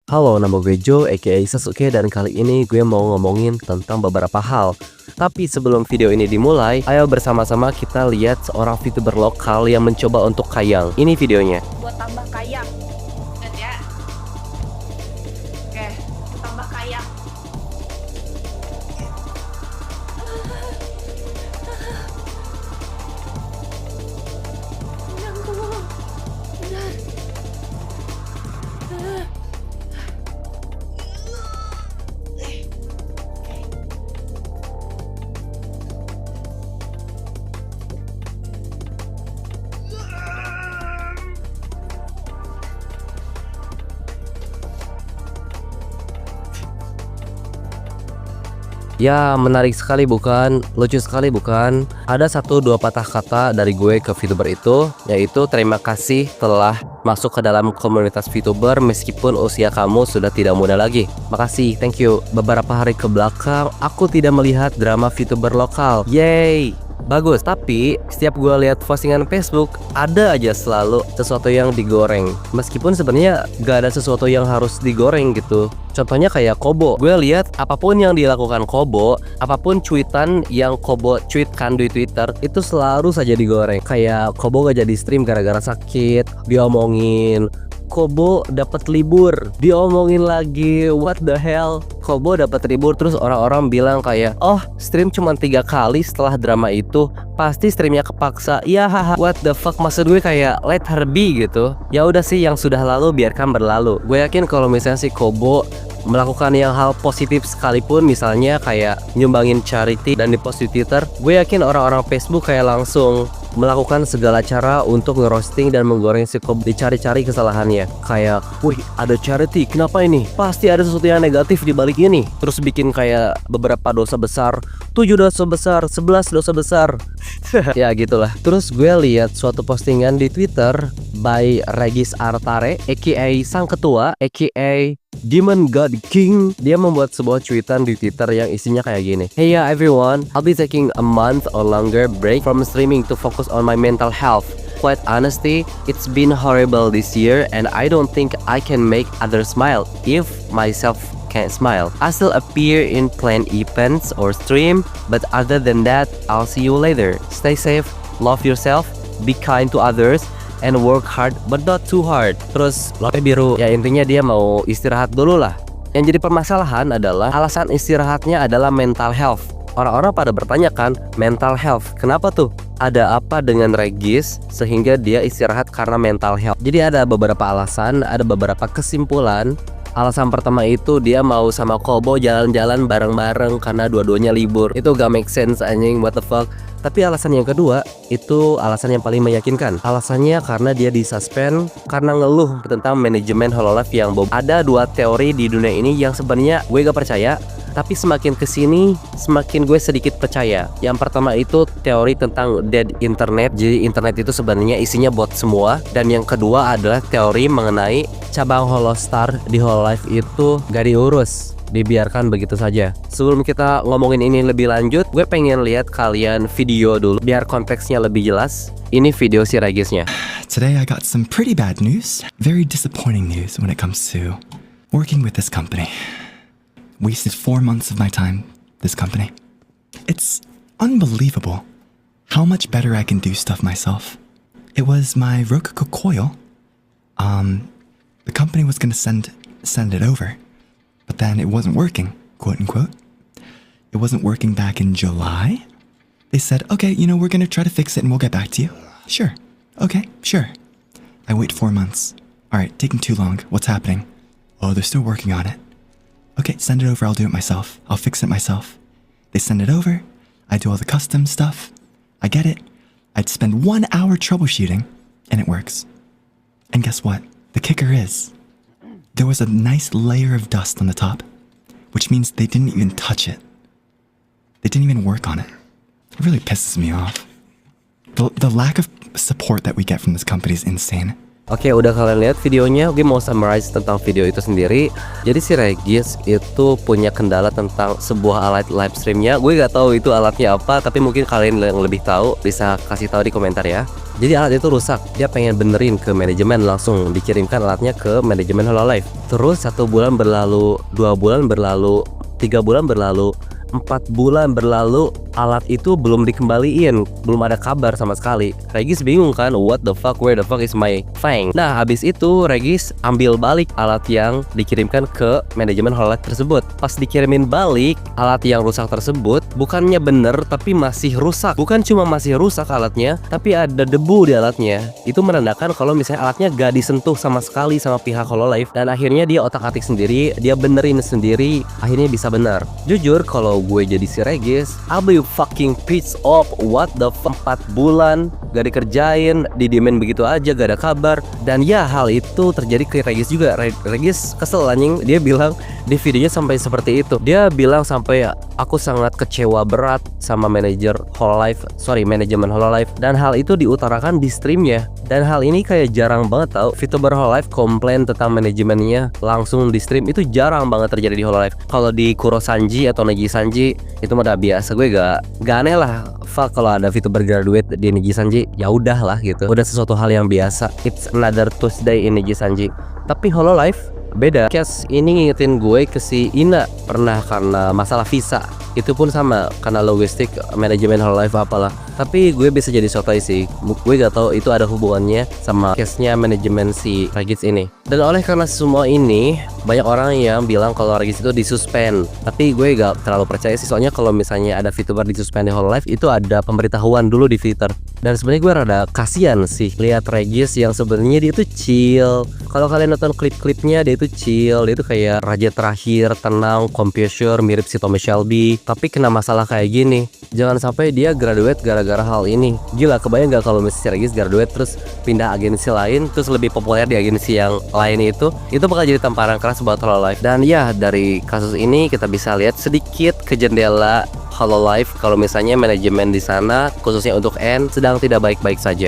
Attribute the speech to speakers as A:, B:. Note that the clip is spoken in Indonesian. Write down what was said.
A: Halo, nama gue Joe, aka Sasuke, dan kali ini gue mau ngomongin tentang beberapa hal. Tapi sebelum video ini dimulai, ayo bersama-sama kita lihat seorang VTuber lokal yang mencoba untuk kayang. Ini videonya.
B: Buat tambah kaya. Lihat ya. Oke, tambah kaya. Pinggangku. Benar.
A: Ya, menarik sekali bukan? Lucu sekali bukan? Ada 1-2 patah kata dari gue ke VTuber itu, yaitu terima kasih telah masuk ke dalam komunitas VTuber meskipun usia kamu sudah tidak muda lagi. Makasih, thank you. Beberapa hari ke belakang, aku tidak melihat drama VTuber lokal. Yay! Bagus, tapi setiap gue lihat postingan Facebook, ada aja selalu sesuatu yang digoreng. Meskipun sebenarnya gak ada sesuatu yang harus digoreng gitu. Contohnya kayak Kobo. Gue lihat apapun yang dilakukan Kobo, apapun cuitan yang Kobo cuitkan di Twitter, itu selalu saja digoreng. Kayak Kobo gak jadi stream gara-gara sakit, diomongin. Kobo dapat libur, diomongin lagi, what the hell. Kobo dapat libur, terus orang-orang bilang kayak, oh stream cuma 3 kali setelah drama itu, pasti streamnya kepaksa. Ya haha, what the fuck, maksud gue kayak let her be gitu. Ya udah sih, yang sudah lalu biarkan berlalu. Gue yakin kalau misalnya si Kobo melakukan yang hal positif sekalipun, misalnya kayak nyumbangin charity dan di post di Twitter, gue yakin orang-orang Facebook kayak langsung melakukan segala cara untuk ngerosting dan menggoreng si Kobo, dicari-cari kesalahannya. Kayak, wih ada charity, kenapa ini? Pasti ada sesuatu yang negatif di balik ini. Terus bikin kayak beberapa dosa besar, 7 dosa besar, 11 dosa besar. Ya gitulah. Terus gue lihat suatu postingan di Twitter by Regis Artare, aka Sang Ketua, aka Demon God King. Dia membuat sebuah cuitan di Twitter yang isinya kayak gini. Hey ya everyone, I'll be taking a month or longer break from streaming to focus on my mental health. Quite honestly, it's been horrible this year and I don't think I can make others smile if myself can't smile. I still appear in planned events or stream, but other than that, I'll see you later. Stay safe, love yourself, be kind to others, and work hard but not too hard. Terus lope biru, ya intinya dia mau istirahat dulu lah. Yang jadi permasalahan adalah alasan istirahatnya adalah mental health. Orang-orang pada bertanya kan, mental health, kenapa tuh? Ada apa dengan Regis sehingga dia istirahat karena mental health? Jadi ada beberapa alasan, ada beberapa kesimpulan. Alasan pertama itu dia mau sama Kobo jalan-jalan bareng-bareng karena dua-duanya libur. Itu gak make sense anjing, what the fuck. Tapi alasan yang kedua, itu alasan yang paling meyakinkan. Alasannya karena dia disuspend karena ngeluh tentang manajemen Hololive yang bob. Ada 2 teori di dunia ini yang sebenarnya gue gak percaya, tapi semakin kesini semakin gue sedikit percaya. Yang pertama itu teori tentang dead internet. Jadi internet itu sebenarnya isinya bot semua. Dan yang kedua adalah teori mengenai cabang Holostar di Hololive itu gak diurus, dibiarkan begitu saja. Sebelum kita ngomongin ini lebih lanjut, gue pengen lihat kalian video dulu biar konteksnya lebih jelas. Ini video si Regisnya.
C: Today I got some pretty bad news. Very disappointing news when it comes to working with this company. Wasted 4 months of my time, this company. It's unbelievable how much better I can do stuff myself. It was my Rokugo coil. The company was gonna send it over, but then it wasn't working, quote unquote. It wasn't working back in July. They said, okay, we're gonna try to fix it and we'll get back to you. Sure. Okay, sure. I wait 4 months. All right, taking too long. What's happening? Oh, they're still working on it. Okay, send it over. I'll do it myself. I'll fix it myself. They send it over. I do all the custom stuff. I get it. I'd spend 1 hour troubleshooting and it works. And guess what? The kicker is there was a nice layer of dust on the top, which means they didn't even touch it. They didn't even work on it. It really pisses me off. The lack of support that we get from this company is insane.
A: Oke, udah kalian lihat videonya. Gue mau summarize tentang video itu sendiri. Jadi si Regis itu punya kendala tentang sebuah alat live streamnya. Gue gak tahu itu alatnya apa, tapi mungkin kalian yang lebih tahu bisa kasih tahu di komentar ya. Jadi alat itu rusak, dia pengen benerin ke manajemen, langsung dikirimkan alatnya ke manajemen Hololive. Terus 1 bulan berlalu, 2 bulan berlalu, 3 bulan berlalu, 4 bulan berlalu, alat itu belum dikembaliin, belum ada kabar sama sekali. Regis bingung kan, what the fuck, where the fuck is my Fang? Nah habis itu Regis ambil balik alat yang dikirimkan ke manajemen Hololive tersebut. Pas dikirimin balik, alat yang rusak tersebut bukannya bener tapi masih rusak. Bukan cuma masih rusak alatnya, tapi ada debu di alatnya. Itu menandakan kalau misalnya alatnya gak disentuh sama sekali sama pihak Hololive. Dan akhirnya dia otak-atik sendiri, dia benerin sendiri, akhirnya bisa benar. Jujur kalau gue jadi si Regis, I'll be fucking pissed off. What the fuck, 4 bulan gak dikerjain, didiemin begitu aja, gak ada kabar. Dan ya hal itu terjadi ke Regis juga. Regis kesel anjing, dia bilang di videonya sampai seperti itu. Dia bilang sampai, aku sangat kecewa berat sama manajemen Hololive, dan hal itu diutarakan di streamnya. Dan hal ini kayak jarang banget tau, VTuber Hololive komplain tentang manajemennya langsung di stream, itu jarang banget terjadi di Hololive. Kalau di Kurosanji atau Neji Sanji itu mah udah biasa, gue gak aneh lah. Fuck kalau ada VTuber graduate di Neji Sanji, ya udah lah gitu, udah sesuatu hal yang biasa. It's another Tuesday in Neji Sanji. Tapi Hololive beda. Case ini ngingetin gue ke si Ina pernah karena masalah visa. Itu pun sama karena logistik manajemen Hololive apalah. Tapi gue bisa jadi sotoy sih. Gue gak tahu itu ada hubungannya sama case-nya manajemen si Regis ini. Dan oleh karena semua ini, banyak orang yang bilang kalau Regis itu disuspend. Tapi gue gak terlalu percaya sih, soalnya kalau misalnya ada VTuber disuspend di Hololive itu ada pemberitahuan dulu di Twitter. Dan sebenarnya gue rada kasihan sih lihat Regis yang sebenarnya dia itu chill. Kalau kalian nonton klip-klipnya, dia itu chill, dia itu kayak raja terakhir, tenang, composure, mirip si Tommy Shelby. Tapi kena masalah kayak gini. Jangan sampai dia graduate gara-gara hal ini. Gila, kebayang gak kalau misalnya Regis graduate terus pindah agensi lain, terus lebih populer di agensi yang lain itu bakal jadi tamparan keras buat Hololive. Dan ya, dari kasus ini kita bisa lihat sedikit ke jendela Hololive kalau misalnya manajemen di sana, khususnya untuk N, sedang tidak baik-baik saja.